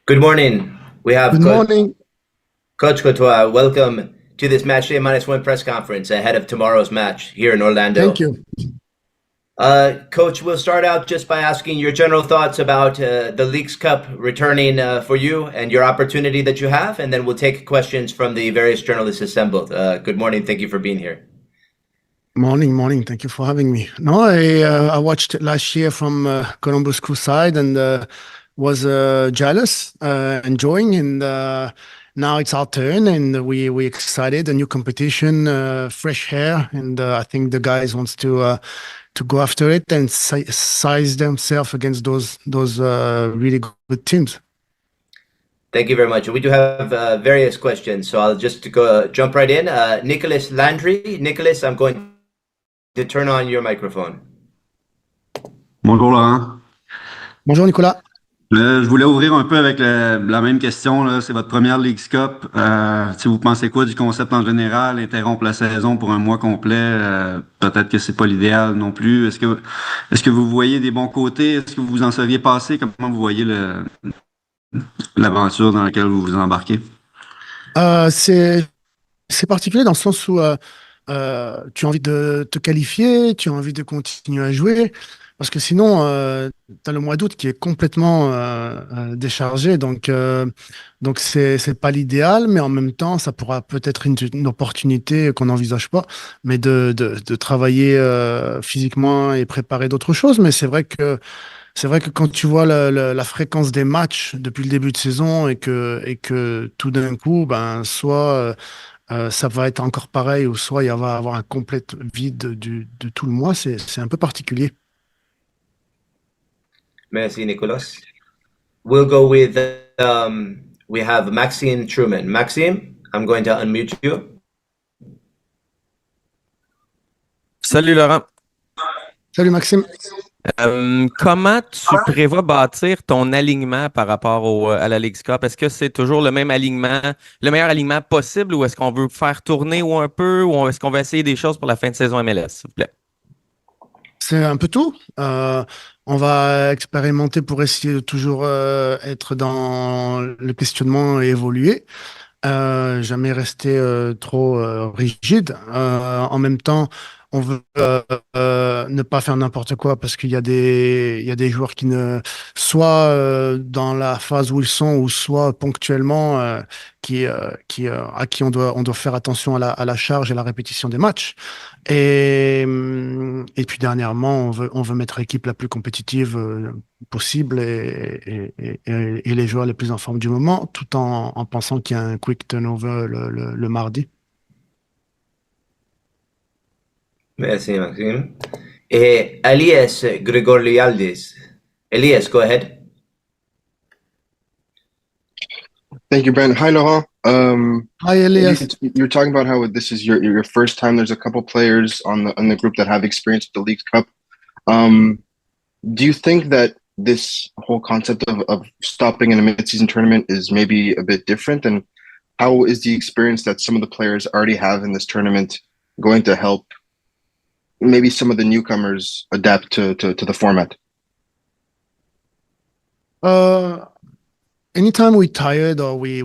Good morning. We have Good morning. Coach Courtois. Welcome to this Match Day Minus One press conference ahead of tomorrow's match here in Thank Orlando. you. Coach, we'll start out just by asking your general thoughts about the Leagues Cup returning for you and your opportunity that you have, and then we'll take questions from the various journalists assembled. Good morning. Thank you for being here. Morning. Thank you for having me. No, I watched it last year from Columbus Crew side and was jealous, enjoying, and now it's our turn, and we excited. A new competition, fresh hair, and I think the guys wants to go after it and size themselves against those really good teams. Thank you very much. We do have various questions, so I'll just go jump right in. Nicholas Landry. Nicholas, I'm going to turn on your microphone. Bonjour Laurent. Bonjour Nicolas. Je voulais ouvrir un peu avec la même question, là. C'est votre première Leagues Cup. Si vous pensez quoi du concept en général, interrompre la saison pour un mois complet, peut-être que c'est pas l'idéal non plus. Est-ce que vous voyez des bons côtés? Est-ce que vous en seriez passé? Comment vous voyez l'aventure dans laquelle vous vous embarquez? C'est particulier dans le sens où tu as envie de te qualifier, tu as envie de continuer à jouer, parce que sinon, tu as le mois d'août qui est complètement déchargé, donc c'est pas l'idéal, mais en même temps, ça pourra peut-être une opportunité qu'on n'envisage pas, mais de travailler physiquement et préparer d'autres choses. Mais c'est vrai que quand tu vois la fréquence des matchs depuis le début de saison et que tout d'un coup, ben, soit ça va être encore pareil, ou soit il va y avoir un complet vide de tout le mois. C'est un peu particulier. Merci, Nicholas. We'll go with, we have Maxime Truman. Maxime, I'm going to unmute you. Salut Laurent. Salut Maxime. Comment tu prévois bâtir ton alignement par rapport à la Leagues Cup? Est-ce que c'est toujours le même alignement, le meilleur alignement possible, ou est-ce qu'on veut faire tourner ou un peu, ou est-ce qu'on va essayer des choses pour la fin de saison MLS, s'il vous plaît? C'est un peu tout. On va expérimenter pour essayer de toujours être dans le questionnement et évoluer. Jamais rester trop rigide. En même temps, on veut ne pas faire n'importe quoi parce qu'il y a des joueurs qui soit dans la phase où ils sont, ou soit ponctuellement, à qui on doit faire attention à la charge et la répétition des matchs. Et puis dernièrement, on veut mettre l'équipe la plus compétitive possible, et les joueurs les plus en forme du moment, tout en pensant qu'il y a un quick turnover le mardi. Merci, Maxime. Elias Gregorialdis. Elias, go ahead. Thank you, Brent. Hi, Laurent. Hi, Elias. You're talking about how this is your first time. There's a couple players on the group that have experience with the Leagues Cup. Do you think that this whole concept of stopping in a mid-season tournament is maybe a bit different? And how is the experience that some of the players already have in this tournament going to help maybe some of the newcomers adapt to the format? Anytime we're tired or we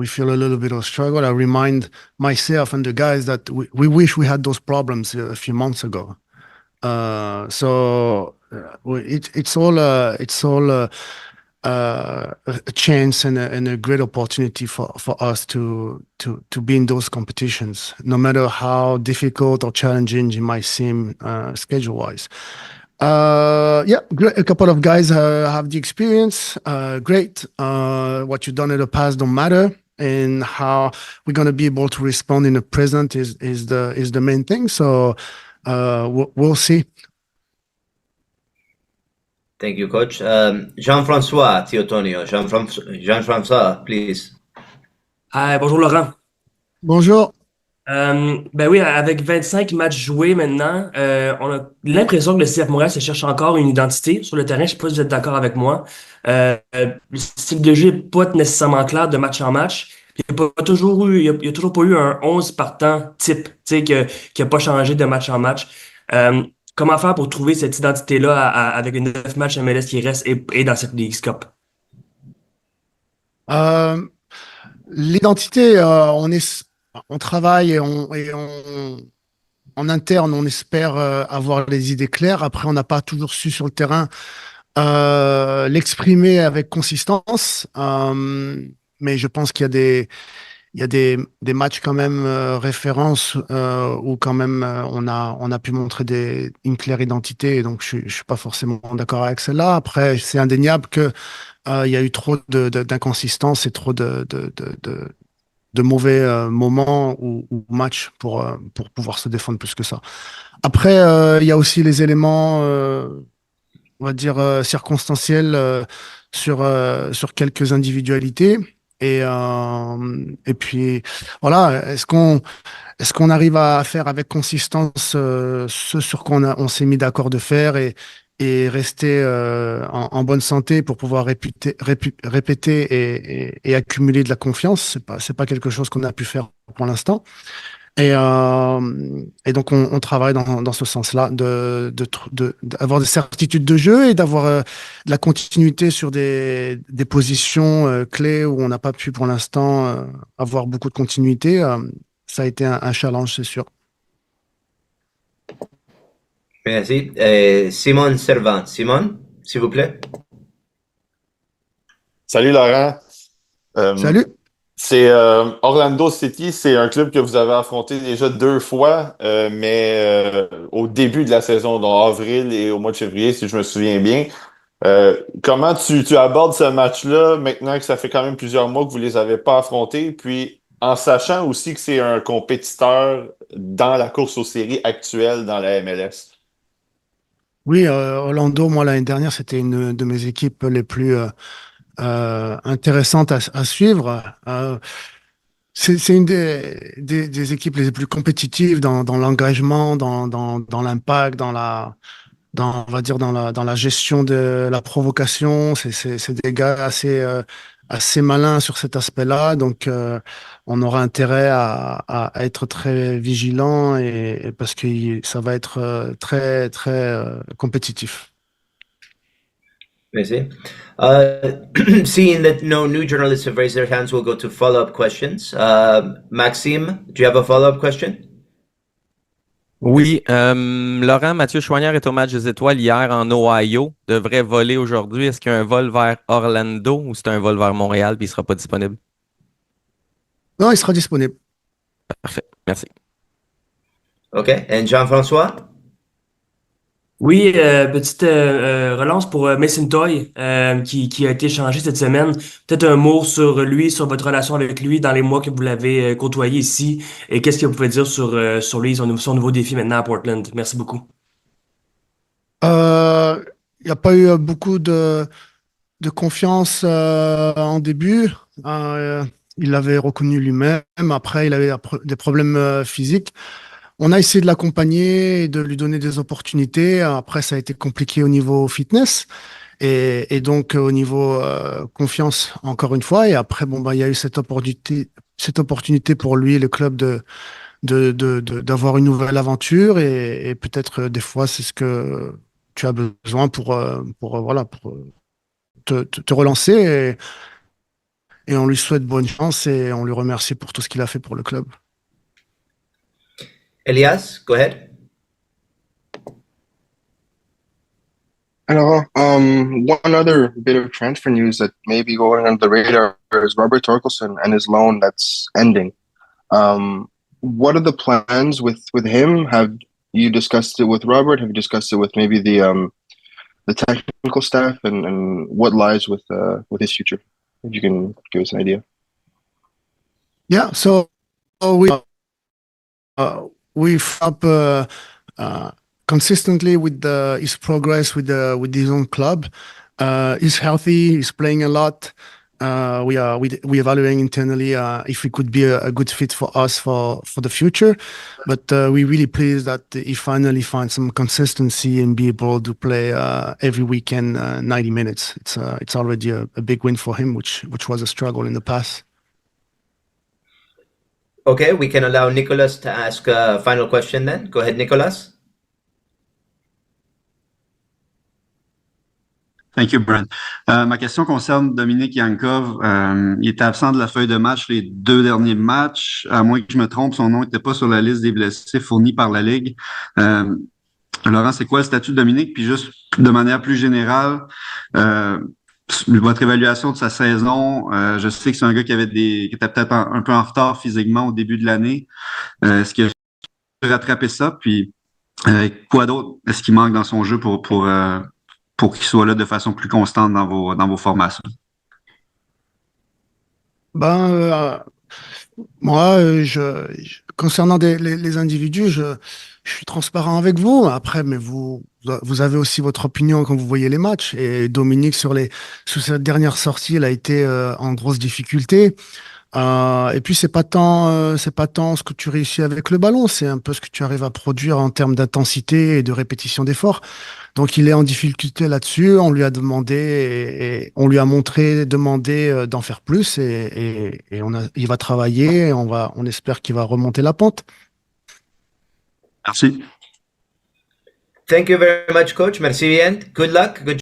feel a little bit of struggle, I remind myself and the guys that we wish we had those problems a few months ago. It's all a chance and a great opportunity for us to be in those competitions, no matter how difficult or challenging it might seem schedule wise. Yeah, great. A couple of guys have the experience. Great. What you've done in the past don't matter, and how we're going to be able to respond in the present is the main thing. So we'll see. Thank you, Coach. Jean-François Tiotonio. Jean-François, please. Hi, bonjour Laurent. Bonjour. Ben oui, avec 25 matchs joués maintenant, on a l'impression que le CF Montréal se cherche encore une identité sur le terrain. Je sais pas si vous êtes d'accord avec moi. Le style de jeu n'est pas nécessairement clair de match en match. Puis il n'y a pas toujours eu, il y a toujours pas eu un 11 partant type, tu sais, qui a pas changé de match en match. Comment faire pour trouver cette identité-là avec les 9 matchs MLS qui restent et dans cette Leagues Cup? Euh, L'identité, on travaille en interne, on espère avoir les idées claires. Après, on n'a pas toujours su sur le terrain l'exprimer avec consistance. Mais je pense qu'il y a des matchs quand même références où quand même on a pu montrer une claire identité. Et donc, je suis pas forcément d'accord avec celle-là. Après, c'est indéniable que il y a eu trop d'inconsistances et trop de mauvais moments ou matchs pour pouvoir se défendre plus que ça. Après, il y a aussi les éléments, on va dire, circonstanciels sur quelques individualités. Et puis, voilà, est-ce qu'on arrive à faire avec consistance ce sur quoi on s'est mis d'accord de faire et rester en bonne santé pour pouvoir répéter et accumuler de la confiance? C'est pas quelque chose qu'on a pu faire pour l'instant. Et donc, on travaille dans ce sens-là, d'avoir des certitudes de jeu et d'avoir de la continuité sur des positions clés où on n'a pas pu pour l'instant avoir beaucoup de continuité. Ça a été un challenge, c'est sûr. Merci. Simon Servant. Simon, s'il vous plaît. Salut Laurent. Euh, Salut. c'est Orlando City, c'est un club que vous avez affronté déjà 2 fois, mais au début de la saison, dans avril et au mois de février, si je me souviens bien. Comment tu abordes ce match-là maintenant que ça fait quand même plusieurs mois que vous les avez pas affrontés, puis en sachant aussi que c'est un compétiteur dans la course aux séries actuelle dans la MLS? Oui, Orlando, moi, l'année dernière, c'était une de mes équipes les plus intéressantes à suivre. C'est une des équipes les plus compétitives dans l'engagement, dans l'impact, on va dire dans la gestion de la provocation. C'est des gars assez malins sur cet aspect-là. Donc, on aura intérêt à être très vigilant et parce que ça va être très, très compétitif. Merci. Seeing that no new journalists have raised their hands, we'll go to follow-up questions. Maxime, do you have a follow-up question? Oui, Laurent, Mathieu Choignard est au match des étoiles hier en Ohio, devrait voler aujourd'hui. Est-ce qu'il y a un vol vers Orlando ou c'est un vol vers Montréal puis il sera pas disponible? Non, il sera disponible. Parfait, merci. Okay. And Jean-François? Oui, petite relance pour Mason Toy qui a été changé cette semaine. Peut-être un mot sur lui, sur votre relation avec lui dans les mois que vous l'avez côtoyé ici et qu'est-ce que vous pouvez dire sur lui, son nouveau défi maintenant à Portland. Merci beaucoup. Il n'y a pas eu beaucoup de confiance en début. Il l'avait reconnu lui-même. Après, il avait des problèmes physiques. On a essayé de l'accompagner et de lui donner des opportunités. Après, ça a été compliqué au niveau fitness et donc au niveau confiance, encore une fois. Et après, bon, bah, il y a eu cette opportunité pour lui et le club d'avoir une nouvelle aventure et peut-être des fois, c'est ce que tu as besoin voilà, pour te relancer et on lui souhaite bonne chance et on lui remercie pour tout ce qu'il a fait pour le club. Elias, go ahead. And one other bit of transfer news that may be going under the radar is Robert Torkelson and his loan that's ending. What are the plans with him? Have you discussed it with Robert? Have you discussed it with maybe the technical staff and what lies with his future? If you can give us an idea. Yeah, so we follow up consistently with his progress with his own club. He's healthy. He's playing a lot. We evaluating internally if he could be a good fit for us for the future. But we're really pleased that he finally finds some consistency and be able to play every weekend 90 minutes. It's already a big win for him, which was a struggle in the past. Okay, we can allow Nicholas to ask a final question then. Go ahead, Nicholas. Thank you, Brent. Ma question concerne Dominique Yankov. Il était absent de la feuille de match les 2 derniers matchs. À moins que je me trompe, son nom n'était pas sur la liste des blessés fournie par la Ligue. Laurent, c'est quoi le statut de Dominique? Puis juste de manière plus générale, votre évaluation de sa saison, je sais que c'est un gars qui était peut-être un peu en retard physiquement au début de l'année. Est-ce qu'il a rattrapé ça? Puis quoi d'autre est-ce qu'il manque dans son jeu pour qu'il soit là de façon plus constante dans vos formations? Ben, moi, concernant les individus, je suis transparent avec vous. Après, mais vous avez aussi votre opinion quand vous voyez les matchs. Et Dominique, sur cette dernière sortie, il a été en grosse difficulté. Et puis, c'est pas tant ce que tu réussis avec le ballon, c'est un peu ce que tu arrives à produire en termes d'intensité et de répétition d'efforts. Donc, il est en difficulté là-dessus. On lui a demandé et on lui a demandé d'en faire plus et il va travailler. Et on espère qu'il va remonter la pente. Merci. Thank you very much, coach. Merci bien. Good luck. Good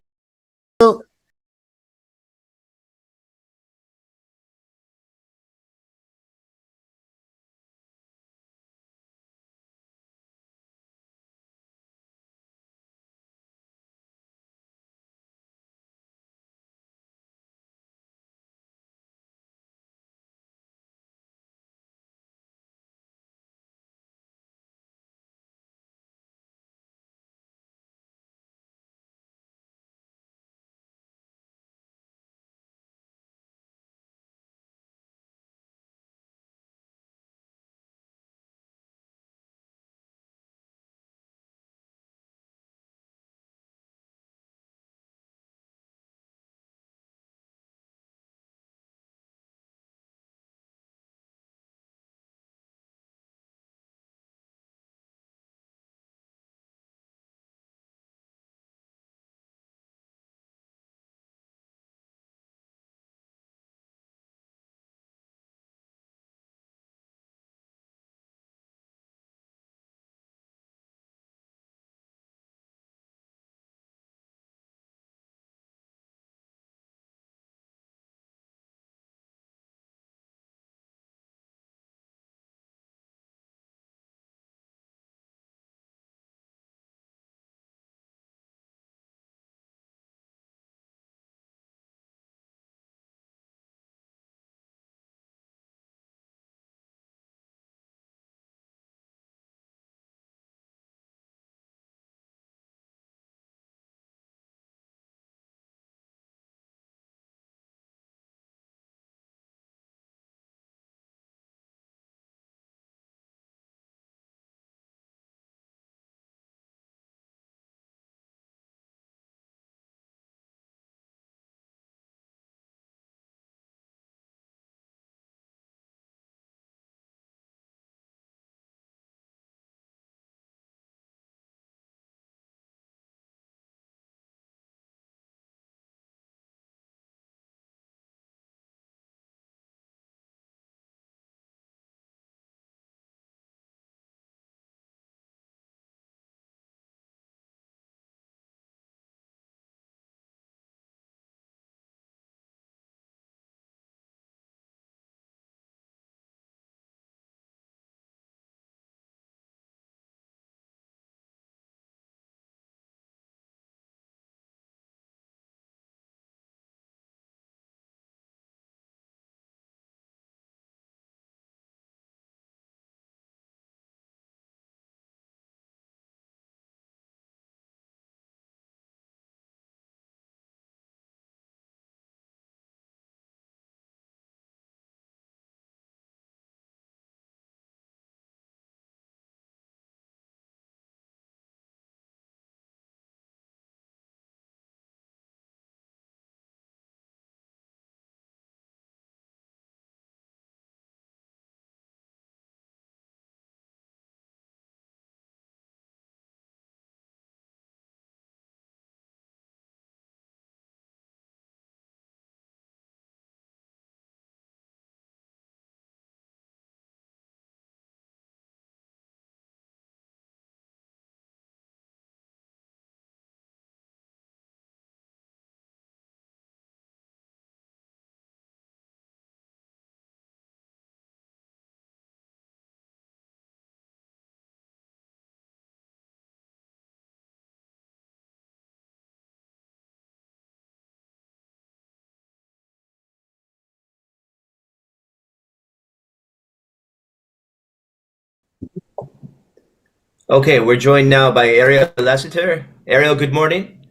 Okay, we're joined now by Ariel Lassiter. Ariel, good morning.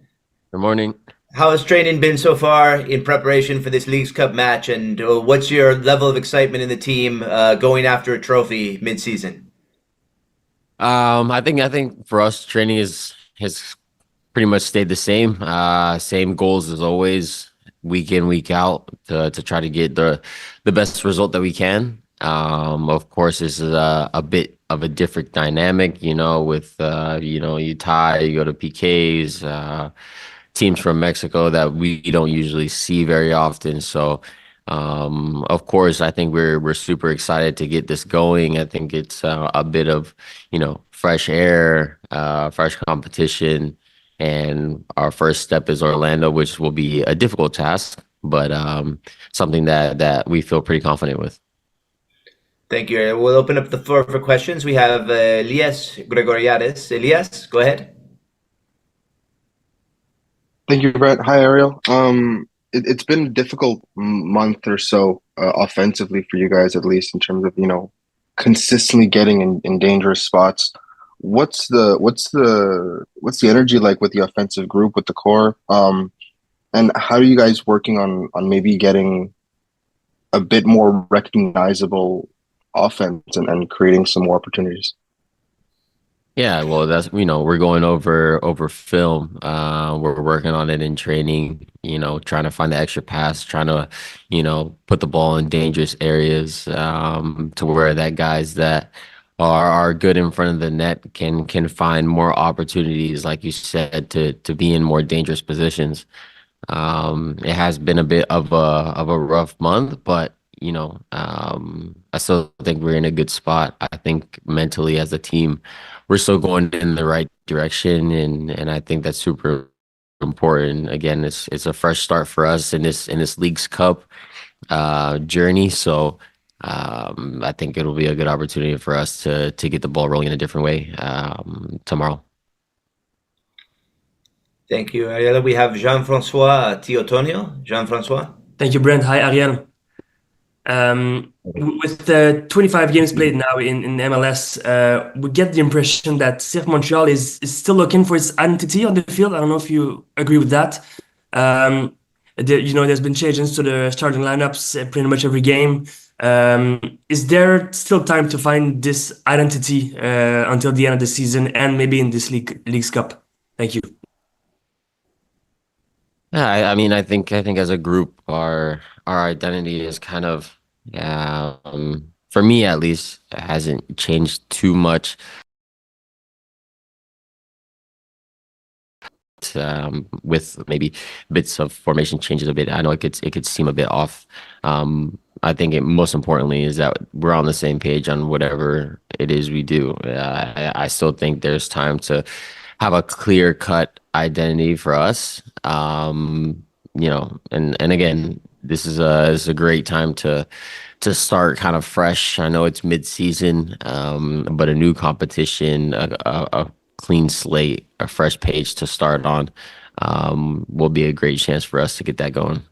Good morning. How has training been so far in preparation for this Leagues Cup match, and what's your level of excitement in the team going after a trophy mid-season? I think for us, training has pretty much stayed the same. Same goals as always, week in, week out, to try to get the best result that we can. Of course, this is a bit of a different dynamic, with you tie, you go to PKs, teams from Mexico that we don't usually see very often. So, of course, I think we're super excited to get this going. I think it's a bit of, fresh air, fresh competition, and our first step is Orlando, which will be a difficult task, but something that we feel pretty confident with. Thank you, Ariel. We'll open up the floor for questions. We have Elias Gregoriades. Elias, go ahead. Thank you, Brett. Hi, Ariel. It's been a difficult month or so offensively for you guys, at least in terms of, consistently getting in dangerous spots. What's the energy like with the offensive group, with the core? And how are you guys working on maybe getting a bit more recognizable offense and creating some more opportunities? Yeah, well, that's, we're going over film. We're working on it in training, trying to find the extra pass, trying to, put the ball in dangerous areas, to where that guys that are good in front of the net can find more opportunities, like you said, to be in more dangerous positions. It has been a bit of a rough month, but I still think we're in a good spot. I think mentally as a team, we're still going in the right direction, and I think that's super important. Again, it's a fresh start for us in this Leagues Cup journey. So I think it'll be a good opportunity for us to get the ball rolling in a different way tomorrow. Thank you, Ariel. We have Jean-François Tiotonio. Jean-François. Thank you, Brent. Hi, Ariel. With the 25 games played now in MLS, we get the impression that CF Montreal is still looking for its identity on the field. I don't know if you agree with that. There's been changes to the starting lineups pretty much every game. Is there still time to find this identity until the end of the season and maybe in this Leagues Cup? Thank you. Yeah, I mean, I think as a group, our identity is kind of, for me at least, it hasn't changed too much. With maybe bits of formation changes a bit. I know it could seem a bit off. I think most importantly is that we're on the same page on whatever it is we do. I still think there's time to have a clear cut identity for us. And again, this is a great time to start kind of fresh. I know it's mid-season, but a new competition, a clean slate, a fresh page to start on, will be a great chance for us to get that going.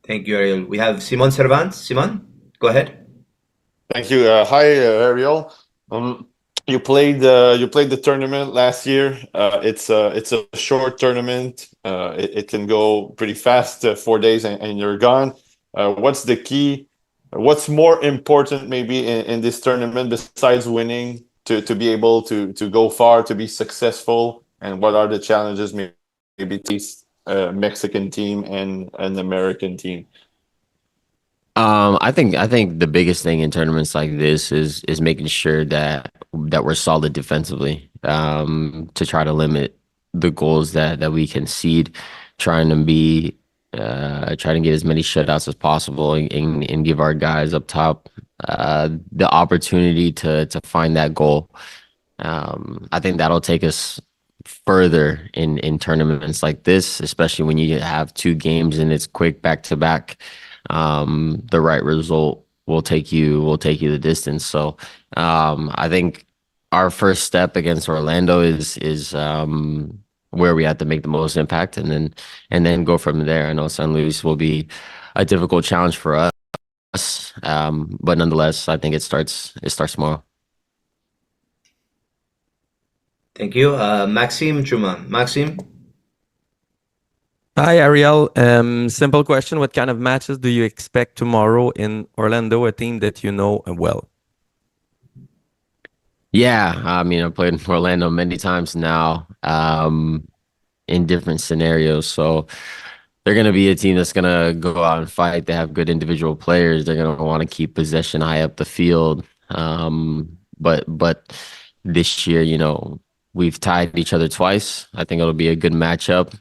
Thank you, Ariel. We have Simon Servant. Simon, go ahead. Thank you. Hi, Ariel. You played the tournament last year. It's a short tournament. It can go pretty fast, 4 days, and you're gone. What's the key? What's more important maybe in this tournament besides winning to be able to go far, to be successful? And what are the challenges maybe this Mexican team and an American team? I think the biggest thing in tournaments like this is making sure that we're solid defensively, to try to limit the goals that we concede, trying to get as many shutouts as possible, and give our guys up top the opportunity to find that goal. I think that'll take us further in tournaments like this, especially when you have 2 games and it's quick back to back. The right result will take you the distance. So I think our first step against Orlando is where we have to make the most impact, and then go from there. I know San Luis will be a difficult challenge for us, but nonetheless, I think it starts tomorrow. Thank you. Maxime Truman. Maxime? Hi, Ariel. Simple question. What kind of matches do you expect tomorrow in Orlando, a team that you know well? Yeah, I mean, I've played in Orlando many times now, in different scenarios. So they're going to be a team that's going to go out and fight. They have good individual players. They're going to want to keep possession high up the field. But this year, we've tied each other twice. I think it'll be a good matchup.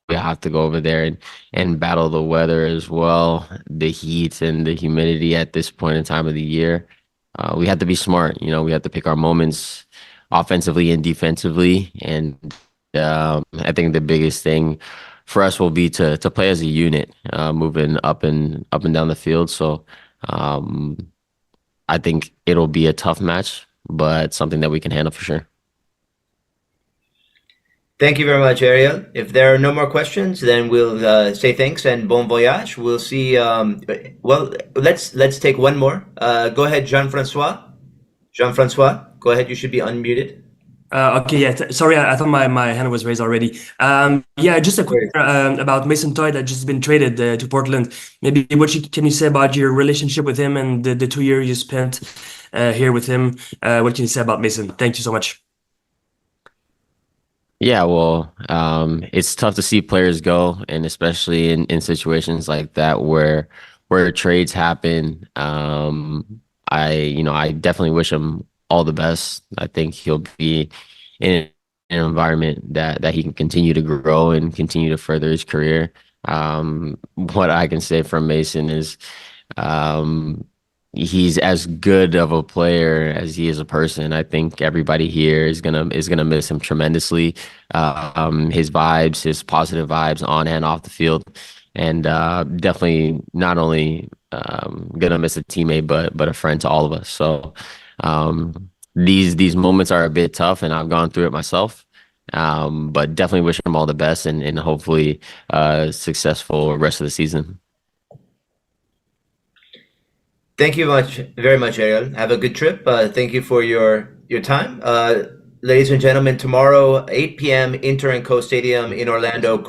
We have to go over there and battle the weather as well, the heat and the humidity at this point in time of the year. We have to be smart. We have to pick our moments offensively and defensively. And I think the biggest thing for us will be to play as a unit, moving up and down the field. So I think it'll be a tough match, but something that we can handle for sure. Thank you very much, Ariel. If there are no more questions, then we'll say thanks and bon voyage. We'll see. Well, let's take one more. Go ahead, Jean-Francois. Jean-Francois, go ahead. You should be unmuted. Okay, yeah. Sorry, I thought my hand was raised already. Yeah, just a quick about Mason Toy that just been traded to Portland. Maybe can you say about your relationship with him and the 2 years you spent here with him? What can you say about Mason? Thank you so much. Yeah, well, it's tough to see players go, and especially in situations like that where trades happen. I definitely wish him all the best. I think he'll be in an environment that he can continue to grow and continue to further his career. What I can say from Mason is he's as good of a player as he is a person. I think everybody here is gonna miss him tremendously. His vibes, his positive vibes on and off the field, and definitely not only gonna miss a teammate, but a friend to all of us. So these moments are a bit tough, and I've gone through it myself. But definitely wish him all the best, and hopefully successful rest of the season. Thank you very much, Ariel. Have a good trip. Thank you for your time. Ladies and gentlemen, tomorrow, 8 p.m., Inter and Co Stadium in Orlando.